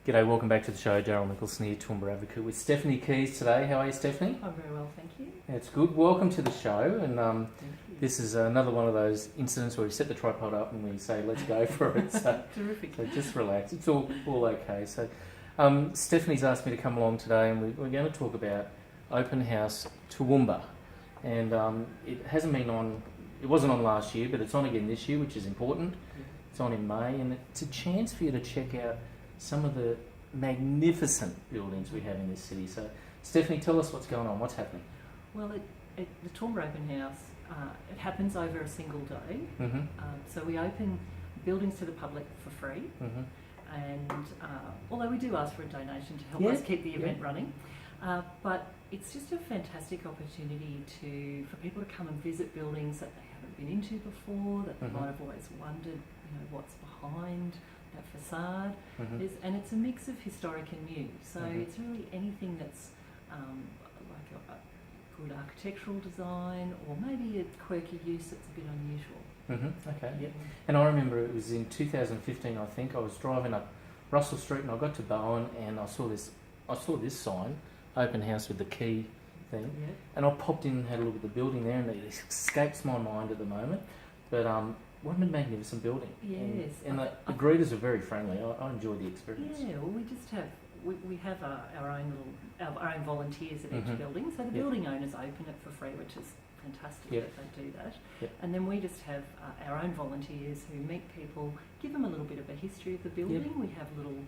G'day, welcome back to the show. Daryl Nicholson here, Toowoomba Advocate, with Stephanie Keys today. How are you, Stephanie? I'm very well, thank you. It's good. Welcome to the show. And Thank you. this is another one of those incidents where we set the tripod up and we say, let's go for it. So, Terrific. so just relax. It's all okay. So Stephanie's asked me to come along today, and we're going to talk about Open House Toowoomba. And it hasn't been on, it wasn't on last year, but it's on again this year, which is important. Yeah. It's on in May, and it's a chance for you to check out some of the magnificent buildings we have in this city. So, Stephanie, tell us what's going on. What's happening? Well, the Toowoomba Open House, it happens over a single day. Mm-hmm. So we open buildings to the public for free. Mm-hmm. And although we do ask for a donation to help us keep the event running, but it's just a fantastic opportunity for people to come and visit buildings that they haven't been into before, that they might have always wondered, what's behind that facade. And it's a mix of historic and new. So it's really anything that's like a good architectural design, or maybe a quirky use that's a bit unusual. Okay, yeah. And I remember it was in 2015, I think. I was driving up Russell Street and I got to Bowen and I saw this sign, Open House with the key thing. Yeah. And I popped in and had a look at the building there, and it escapes my mind at the moment. But what a magnificent building. Yes. And the greeters are very friendly. I enjoyed the experience. Yeah, well, we just have we have our own volunteers at each building. So the building owners open it for free, which is fantastic that they do that. And then we just have our own volunteers who meet people, give them a little bit of a history of the building. We have little,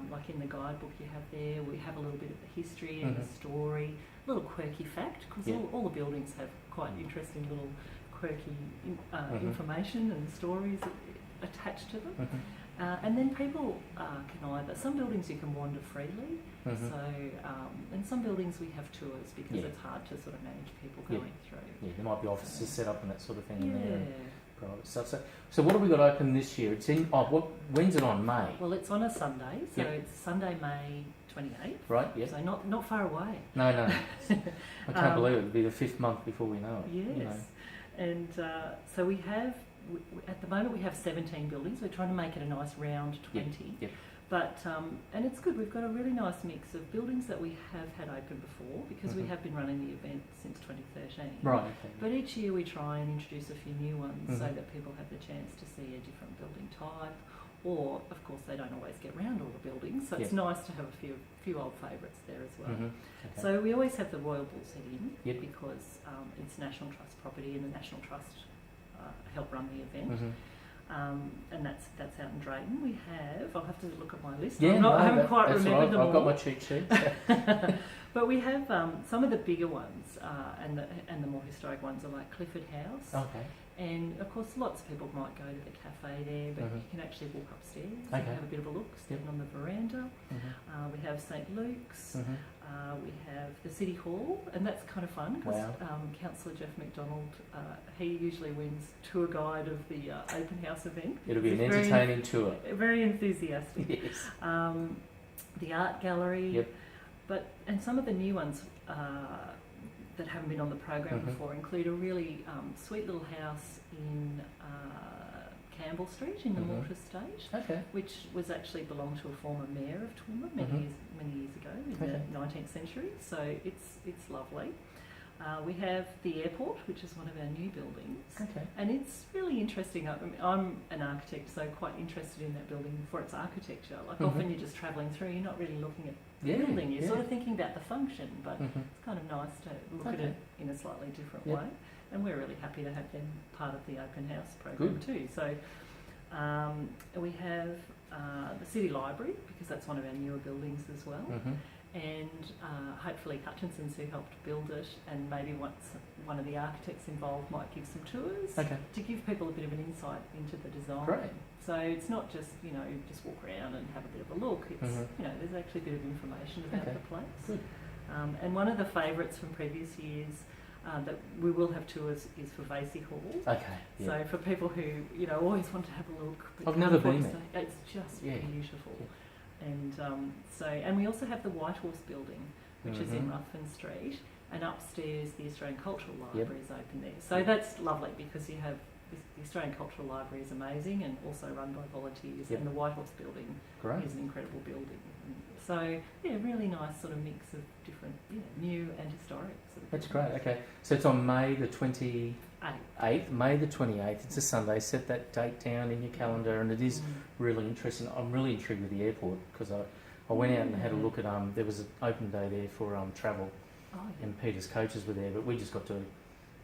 like in the guidebook you have there, we have a little bit of the history and the story, a little quirky fact, because all the buildings have quite interesting little quirky information and stories attached to them. And then people can either, some buildings you can wander freely, so and some buildings we have tours because it's hard to sort of manage people going through. Yeah, there might be offices set up and that sort of thing in there. And private stuff. So what have we got open this year? It's in, when's it on? May? Well, it's on a Sunday, so it's Sunday, May 28th. Right, yeah. So not far away. No. I can't believe it. It'll be the 5th month before we know it. Yes. And so we have, at the moment we have 17 buildings. We're trying to make it a nice round 20. Yep. But, and it's good, we've got a really nice mix of buildings that we have had open before, because we have been running the event since 2013. Right, okay. But each year we try and introduce a few new ones so that people have the chance to see a different building type, or of course they don't always get round all the buildings, so it's nice to have a few old favourites there as well. Okay. So we always have the Royal Bull's Head in, because it's National Trust property and the National Trust help run the event. And that's out in Drayton. We have, I'll have to look at my list. I haven't quite remembered them all. I've got my cheat sheet. But we have some of the bigger ones and the more historic ones are like Clifford House. Okay. And of course lots of people might go to the cafe there, but you can actually walk upstairs and have a bit of a look, stand on the veranda. We have St Luke's. We have the City Hall, and that's kind of fun because Councillor Jeff McDonald, he usually wins tour guide of the open house event. It'll be an entertaining tour. Very enthusiastic. Yes. The art gallery, and some of the new ones that haven't been on the program before include a really sweet little house in Campbell Street in the Mortar State, which was actually belonged to a former mayor of Toowoomba many years ago in the 19th century. So it's lovely. We have the airport, which is one of our new buildings, and it's really interesting. I mean, I'm an architect, so quite interested in that building for its architecture. Like often you're just travelling through, you're not really looking at the building, you're sort of thinking about the function, but it's kind of nice to look at it in a slightly different way. And we're really happy to have them part of the open house program too. So we have the City Library, because that's one of our newer buildings as well. And hopefully Hutchinson's, who helped build it, and maybe once one of the architects involved might give some tours to give people a bit of an insight into the design. Great. So it's not just, just walk around and have a bit of a look. It's, there's actually a bit of information about the place. Good. And one of the favourites from previous years that we will have tours is for Vasey Hall. Okay. Yeah. So for people who, always want to have a look. I've never been there. It's just beautiful. Yeah. And and we also have the White Horse building, which is in Ruthven Street, and upstairs the Australian Cultural Library is open there. So that's lovely because you have the Australian Cultural Library is amazing and also run by volunteers, Yep. and the White Horse Building Great. is an incredible building. And so, yeah, really nice sort of mix of different, new and historic. Sort of That's buildings. great. Okay, so it's on May the 28th. May the 28th. It's a Sunday. Set that date down in your calendar, and it is really interesting. I'm really intrigued with the airport because I went out and had a look at there was an open day there for travel, Oh, yeah. and Peter's coaches were there, but we just got to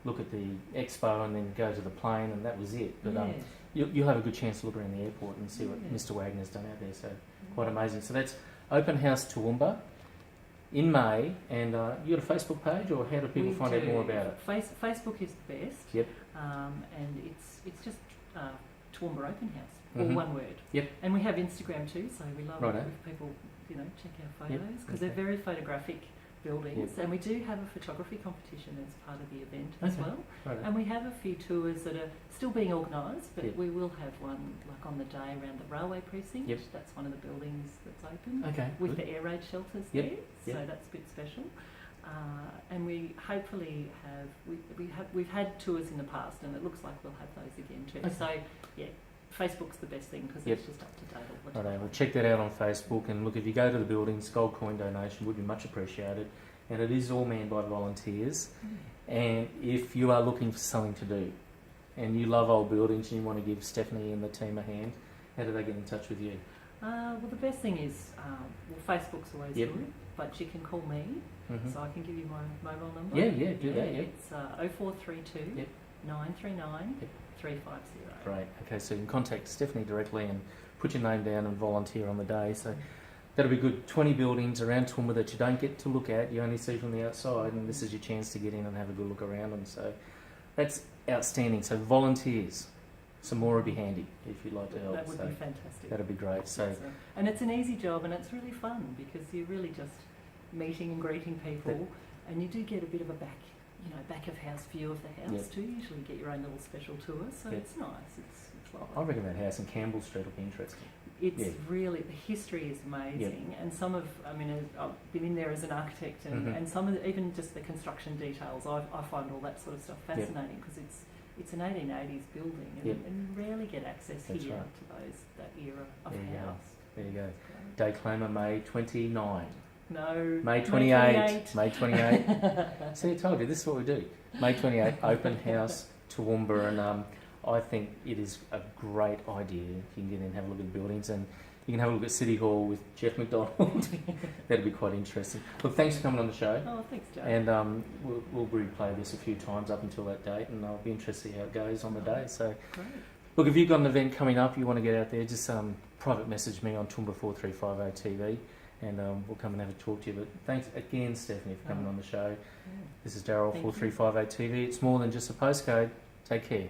look at the expo and then go to the plane, and that was it. But you'll have a good chance to look around the airport and see what Mr. Wagner's done out there. So quite amazing. So that's Open House Toowoomba in May, and you got a Facebook page, or how do people find out more about it? Facebook is the best. Yep. And it's just Toowoomba Open House, all Mhm. one word. Yep. And we have Instagram too, so we love Righto. it if people check our Yep. photos because Okay. they're very photographic buildings, Yep. and we do have a photography competition as part of the event as Okay. well. Right. And we have a few tours that are still being organised, but Yep. we will have one like on the day around the railway precinct. Yep. That's one of the buildings that's open Okay. with good. the air raid shelters Yep. there, so Yep. that's a bit special. And we hopefully we've had tours in the past, and it looks like we'll have those again too. Okay. So yeah, Facebook's the best thing because Yep. it's just up to date all the Righto, time. well, check that out on Facebook, and look, if you go to the buildings, gold coin donation would be much appreciated, and it is all manned by volunteers. And if you are looking for something to do, and you love old buildings and you want to give Stephanie and the team a hand, how do they get in touch with you? Well, the best thing is Facebook's always Yep. good, but you can call me, Mhm. so I can give you my mobile number. Yeah, do that, yeah. It's 0432 Yep. 939 Yep. 350. Great. Okay, so you can contact Stephanie directly and put your name down and volunteer on the day. So that'll be good. 20 buildings around Toowoomba that you don't get to look at, you only see from the outside, and this is your chance to get in and have a good look around them. So that's outstanding. So volunteers, some more would be handy if you'd like to help. That would so be fantastic. that'd be great. So And it's an easy job, and it's really fun because you're really just meeting and greeting people, and you do get a bit of a back of house view of the house Yep. too. You usually get your own little special tour, so Yep. it's nice. It's I lovely. reckon that house in Campbell Street will be interesting. It's really, the history is amazing, and I've been in there as an architect, and, Mhm. and some of even just the construction details, I find all that sort of stuff fascinating because it's an 1880s building, and, Yep. and you rarely get access That's here right. to that era of There you go. house. There you go. Day claimer May 29. No. May 28. May 28. See, I told you, this is what we do. May 28, open house, Toowoomba, and I think it is a great idea. You can get in and have a look at the buildings, and you can have a look at City Hall with Jeff McDonald. That'd be quite interesting. Look, thanks for coming on the show. Oh, thanks, Joe. And we'll replay this a few times up until that date, and I'll be interested to see how it goes on the day. So, Great. look, if you've got an event coming up, you want to get out there, just private message me on Toowoomba 4350 TV, and we'll come and have a talk to you. But thanks again, Stephanie, for coming on the show. Yeah. This is Daryl, Thank you. 4350 TV. It's more than just a postcode. Take care.